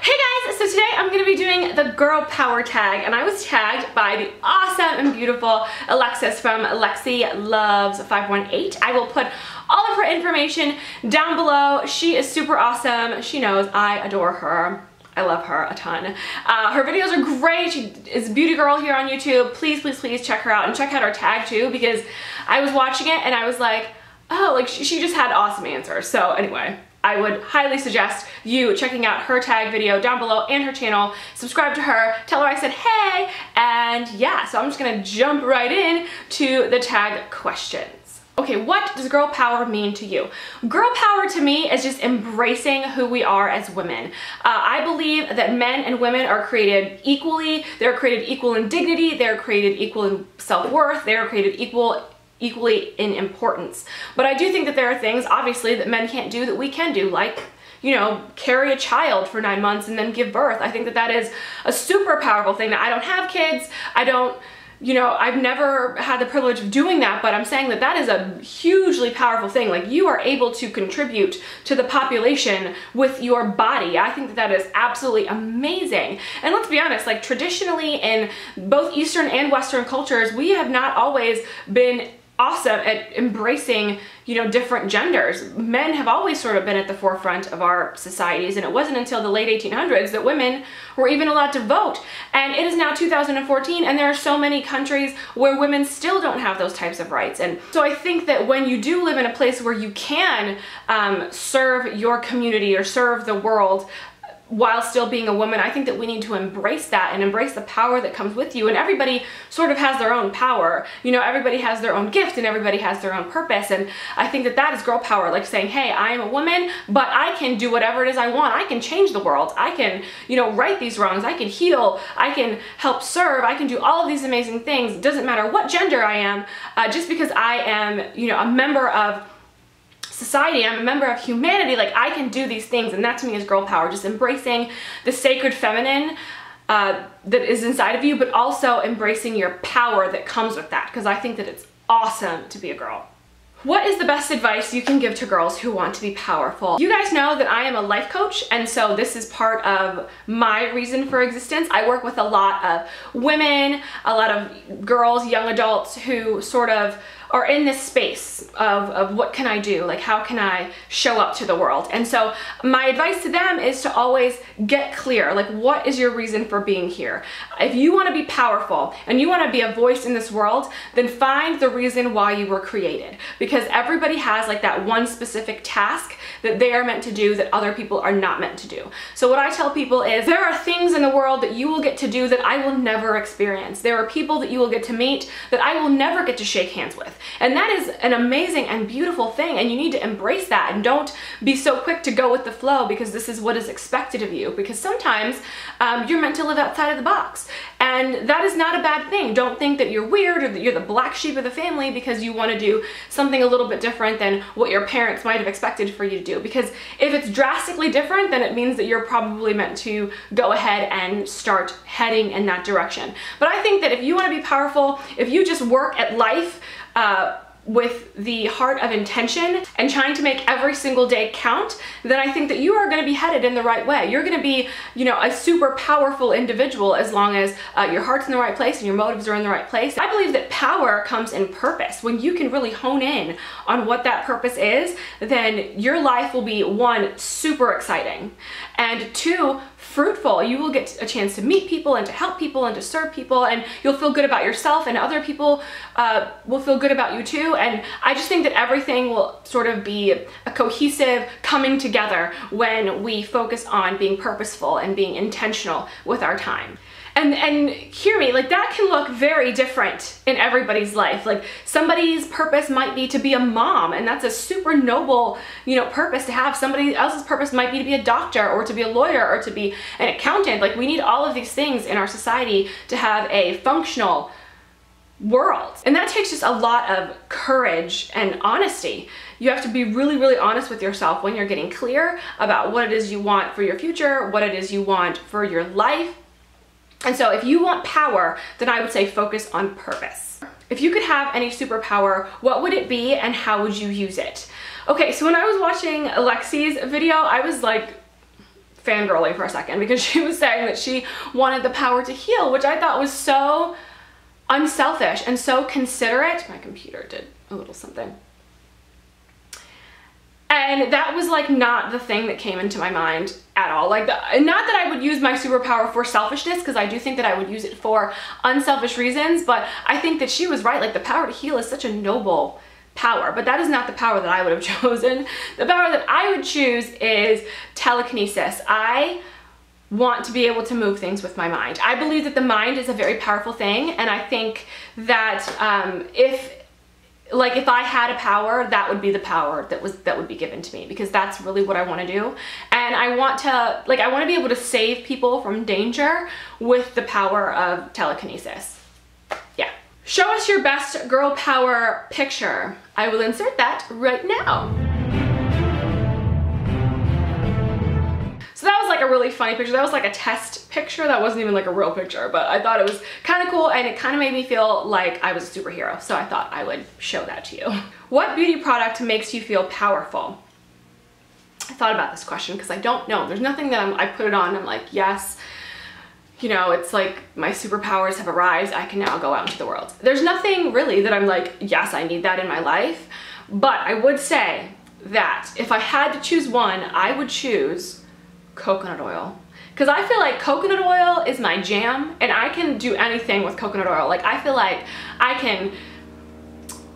Hey guys, so today I'm going to be doing the girl power tag, and I was tagged by the awesome and beautiful Alexis from NikiLovesBeauty. I will put all of her information down below. She is super awesome. She knows I adore her. I love her a ton. Her videos are great. She is a beauty girl here on YouTube. Please, please, please check her out and check out her tag too, because I was watching it and I was like, oh, like she just had awesome answers. So anyway, I would highly suggest you checking out her tag video down below and her channel. Subscribe to her, tell her I said hey, and yeah, so I'm just gonna jump right in to the tag questions. Okay, what does girl power mean to you? Girl power to me is just embracing who we are as women. I believe that men and women are created equally. They're created equal in dignity. They're created equal in self-worth. They're created equally in importance. But I do think that there are things, obviously, that men can't do that we can do, like, you know, carry a child for 9 months and then give birth. I think that that is a super powerful thing. Now, I don't have kids. I don't, you know, I've never had the privilege of doing that, but I'm saying that that is a hugely powerful thing. Like, you are able to contribute to the population with your body. I think that that is absolutely amazing. And let's be honest, like, traditionally in both Eastern and Western cultures, we have not always been awesome at embracing, you know, different genders. Men have always sort of been at the forefront of our societies, and it wasn't until the late 1800s that women were even allowed to vote. And it is now 2014, and there are so many countries where women still don't have those types of rights. And so I think that when you do live in a place where you can serve your community or serve the world while still being a woman, I think that we need to embrace that and embrace the power that comes with you. And everybody sort of has their own power. You know, everybody has their own gift and everybody has their own purpose. And I think that that is girl power, like saying, hey, I am a woman, but I can do whatever it is I want. I can change the world. I can, you know, right these wrongs. I can heal. I can help serve. I can do all of these amazing things. It doesn't matter what gender I am, just because I am, you know, a member of society, I'm a member of humanity, like, I can do these things. And that to me is girl power, just embracing the sacred feminine that is inside of you, but also embracing your power that comes with that, because I think that it's awesome to be a girl. What is the best advice you can give to girls who want to be powerful? You guys know that I am a life coach, and so this is part of my reason for existence. I work with a lot of women, a lot of girls, young adults who sort of are in this space of what can I do? Like, how can I show up to the world? And so my advice to them is to always get clear. Like, what is your reason for being here? If you want to be powerful and you want to be a voice in this world, then find the reason why you were created. Because everybody has like that one specific task that they are meant to do that other people are not meant to do. So what I tell people is, there are things in the world that you will get to do that I will never experience. There are people that you will get to meet that I will never get to shake hands with. And that is an amazing and beautiful thing, and you need to embrace that, and don't be so quick to go with the flow because this is what is expected of you, because sometimes you're meant to live outside of the box, and that is not a bad thing. Don't think that you're weird or that you're the black sheep of the family because you want to do something a little bit different than what your parents might have expected for you to do, because if it's drastically different, then it means that you're probably meant to go ahead and start heading in that direction. But I think that if you want to be powerful, if you just work at life with the heart of intention and trying to make every single day count, then I think that you are going to be headed in the right way. You're going to be, you know, a super powerful individual as long as your heart's in the right place and your motives are in the right place. I believe that power comes in purpose. When you can really hone in on what that purpose is, then your life will be, one, super exciting, and two, fruitful. You will get a chance to meet people and to help people and to serve people, and you'll feel good about yourself, and other people will feel good about you too. And I just think that everything will sort of be a cohesive coming together when we focus on being purposeful and being intentional with our time. And hear me, like, that can look very different in everybody's life. Like, somebody's purpose might be to be a mom, and that's a super noble, you know, purpose to have. Somebody else's purpose might be to be a doctor or to be a lawyer or to be an accountant. Like, we need all of these things in our society to have a functional world. And that takes just a lot of courage and honesty. You have to be really, really honest with yourself when you're getting clear about what it is you want for your future, what it is you want for your life. And so if you want power, then I would say focus on purpose. If you could have any superpower, what would it be and how would you use it? Okay, so when I was watching Alexis' video, I was like fangirling for a second because she was saying that she wanted the power to heal, which I thought was so unselfish and so considerate. My computer did a little something. And that was like not the thing that came into my mind at all. Like, not that I would use my superpower for selfishness, because I do think that I would use it for unselfish reasons, but I think that she was right. Like, the power to heal is such a noble power, but that is not the power that I would have chosen. The power that I would choose is telekinesis. I want to be able to move things with my mind. I believe that the mind is a very powerful thing, and I think that if I had a power, that would be the power that would be given to me, because that's really what I want to do. And I want to be able to save people from danger with the power of telekinesis. Yeah. Show us your best girl power picture. I will insert that right now. So that was like a really funny picture. That was like a test picture. That wasn't even like a real picture, but I thought it was kind of cool, and it kind of made me feel like I was a superhero. So I thought I would show that to you. What beauty product makes you feel powerful? I thought about this question because I don't know. There's nothing that I put it on and I'm like, yes, you know, it's like my superpowers have arisen. I can now go out into the world. There's nothing really that I'm like, yes, I need that in my life. But I would say that if I had to choose one, I would choose coconut oil, because I feel like coconut oil is my jam, and I can do anything with coconut oil. Like, I feel like I can,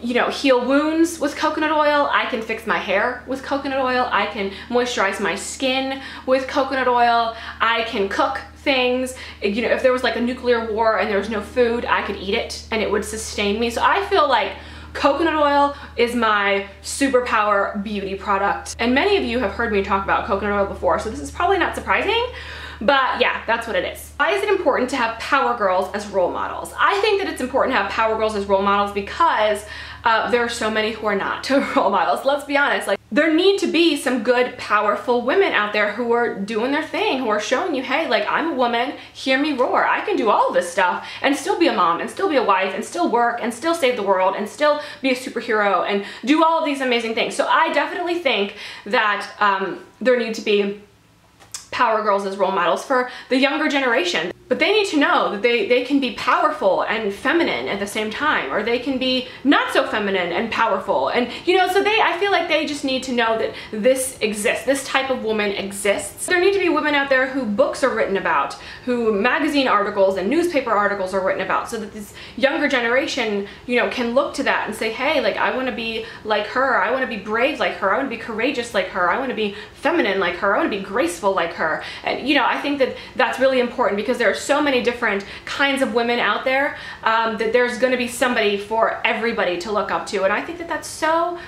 you know, heal wounds with coconut oil. I can fix my hair with coconut oil. I can moisturize my skin with coconut oil. I can cook things. You know, if there was like a nuclear war and there was no food, I could eat it and it would sustain me. So I feel like coconut oil is my superpower beauty product. And many of you have heard me talk about coconut oil before, so this is probably not surprising, but yeah, that's what it is. Why is it important to have power girls as role models? I think that it's important to have power girls as role models because there are so many who are not role models. Let's be honest, like, there need to be some good, powerful women out there who are doing their thing, who are showing you, hey, like, I'm a woman, hear me roar. I can do all of this stuff and still be a mom and still be a wife and still work and still save the world and still be a superhero and do all of these amazing things. So I definitely think that there need to be power girls as role models for the younger generation. But they need to know that they can be powerful and feminine at the same time, or they can be not so feminine and powerful. And, you know, so I feel like they just need to know that this exists. This type of woman exists. There need to be women out there who books are written about, who magazine articles and newspaper articles are written about, so that this younger generation, you know, can look to that and say, hey, like, I want to be like her. I want to be brave like her. I want to be courageous like her. I want to be feminine like her. I want to be graceful like her. And, you know, I think that that's really important, because there are so many different kinds of women out there that there's going to be somebody for everybody to look up to. And I think that that's so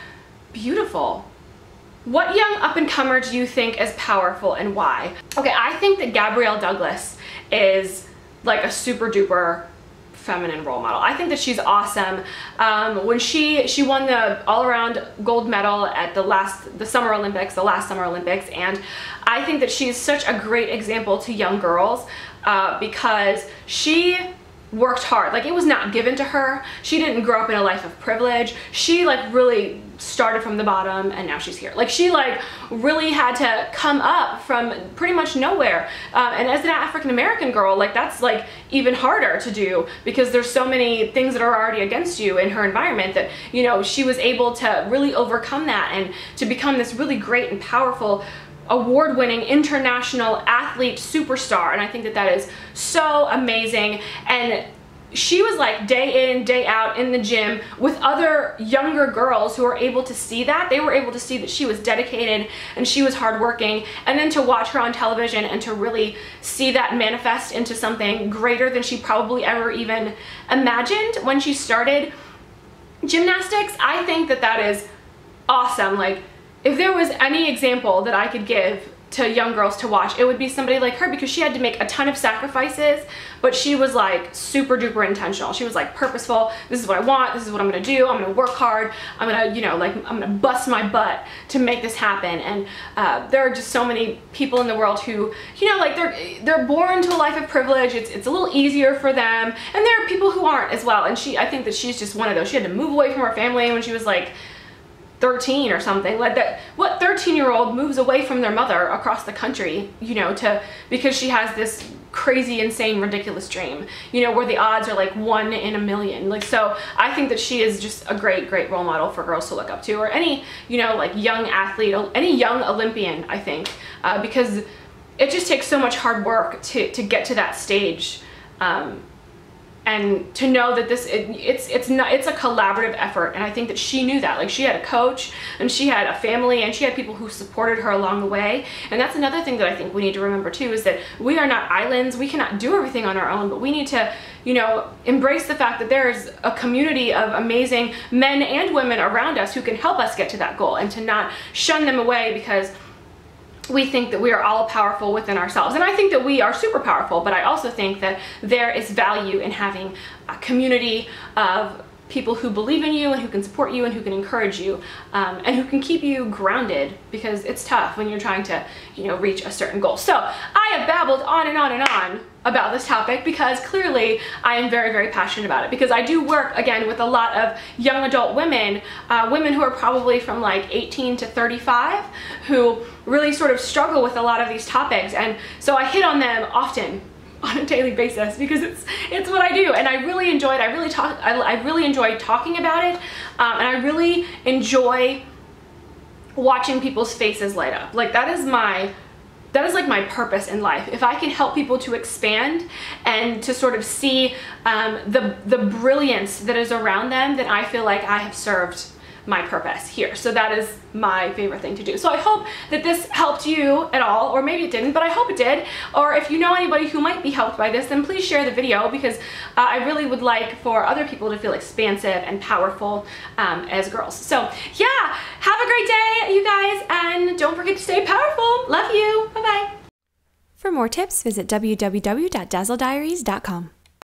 beautiful. What young up-and-comer do you think is powerful and why? Okay, I think that Gabrielle Douglas is like a super duper feminine role model. I think that she's awesome. When she won the all-around gold medal at the last Summer Olympics, and I think that she's such a great example to young girls because she worked hard. Like, it was not given to her. She didn't grow up in a life of privilege. She like really started from the bottom and now she's here. Like, she like really had to come up from pretty much nowhere. And as an African-American girl, like, that's like even harder to do, because there's so many things that are already against you in her environment that, you know, she was able to really overcome that and to become this really great and powerful, award-winning international athlete superstar. And I think that that is so amazing. And she was like day in, day out in the gym with other younger girls who were able to see that. They were able to see that she was dedicated and she was hardworking, and then to watch her on television and to really see that manifest into something greater than she probably ever even imagined when she started gymnastics. I think that that is awesome. Like, if there was any example that I could give to young girls to watch, it would be somebody like her, because she had to make a ton of sacrifices, but she was like super duper intentional. She was like purposeful. This is what I want. This is what I'm gonna do. I'm gonna work hard. I'm gonna, you know, like, I'm gonna bust my butt to make this happen. And there are just so many people in the world who, you know, like, they're born to a life of privilege. It's a little easier for them, and there are people who aren't as well. And I think that she's just one of those. She had to move away from her family when she was like 13 or something like that. What 13-year-old moves away from their mother across the country, you know, because she has this crazy, insane, ridiculous dream, you know, where the odds are like 1 in a million. Like, so I think that she is just a great role model for girls to look up to, or any, you know, like young athlete, any young Olympian, I think, because it just takes so much hard work to get to that stage. And to know that it's a collaborative effort, and I think that she knew that. Like, she had a coach, and she had a family, and she had people who supported her along the way. And that's another thing that I think we need to remember too, is that we are not islands. We cannot do everything on our own, but we need to, you know, embrace the fact that there is a community of amazing men and women around us who can help us get to that goal, and to not shun them away because we think that we are all powerful within ourselves. And I think that we are super powerful, but I also think that there is value in having a community of people who believe in you and who can support you and who can encourage you, and who can keep you grounded, because it's tough when you're trying to, you know, reach a certain goal. So I have babbled on and on and on about this topic because clearly I am very passionate about it, because I do work, again, with a lot of young adult women, women who are probably from like 18 to 35, who really sort of struggle with a lot of these topics. And so I hit on them often on a daily basis because it's what I do, and I really enjoyed. I really enjoy talking about it, and I really enjoy watching people's faces light up. Like, that is like my purpose in life. If I can help people to expand and to sort of see the brilliance that is around them, then I feel like I have served my purpose here. So that is my favorite thing to do. So I hope that this helped you at all, or maybe it didn't, but I hope it did. Or if you know anybody who might be helped by this, then please share the video, because I really would like for other people to feel expansive and powerful as girls. So yeah, have a great day, you guys, and don't forget to stay powerful. Love you. Bye-bye. For more tips, visit www.dazzlediaries.com.